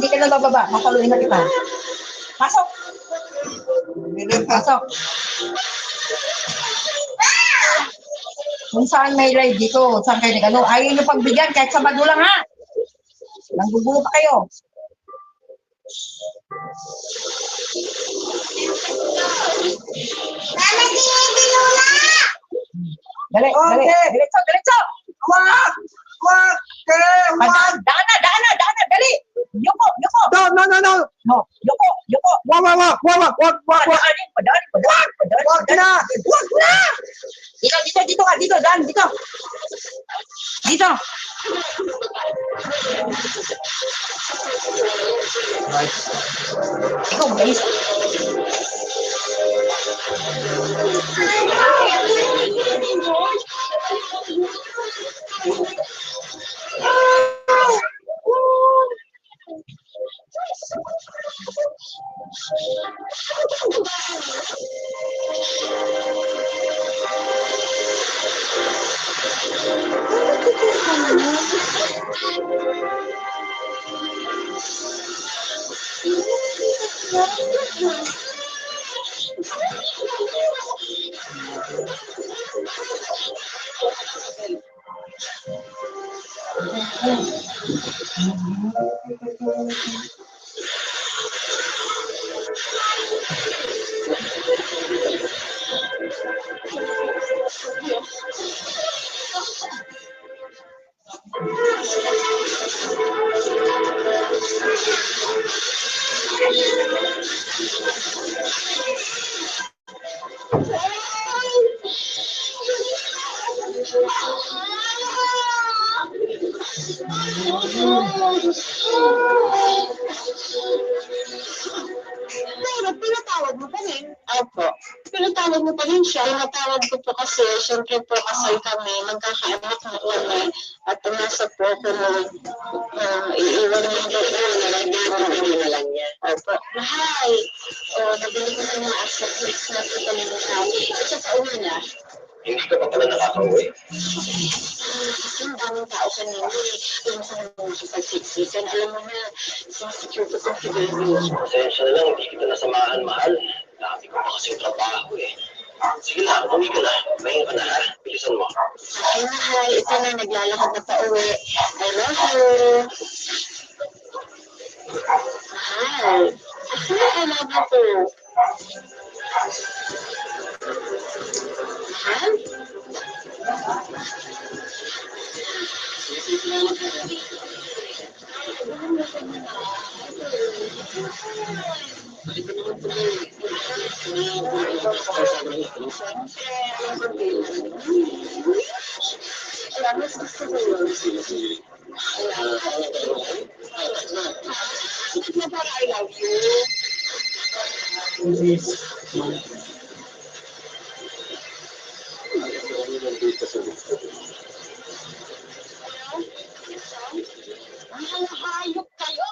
Hindi ka na bababa. Papaluin na kita. Pasok. Pasok. Kung saan may ride dito, saan kayo nagano, ayaw nyo pagbigyan kahit sa magulang ha. Nanggugulo pa kayo. Dali, dali, diretso, diretso. Wag! Wag! Daan na, dali. Yuko. No! No, yuko. Wag! Wag na! Dito, daan, dito. Dito. Ikaw, guys. Pero pinatawag mo pa rin. Opo. Pinatawag mo pa rin siya. Pinatawag ko po kasi, syempre po kasal kami, magkakaanak na kami, at umasa po ako na iiwan mo yung nalagyan na lang niya. Opo. Mahal. O, nabili ko na mga asset na po kami ng kami. At sa taon na. Hindi ka pa pala nakaka-uwi? Kasi ang daming tao kanina eh. Alam sa mga pagsiksikan. Alam mo na, sinisecure ko itong figure. Pasensya na lang, hindi kita nasamahan, mahal. Dami ko pa kasing trabaho eh. Sige na, umuwi ka na. Mahinga ka na ha. Bilisan mo. Ay, mahal. Ito na, naglalakad na pa uwi. I love you. Mahal. Actually, I love you too. Mahal? Mas gusto ko yun. Bakit na para I love you? Ang hayop kayo!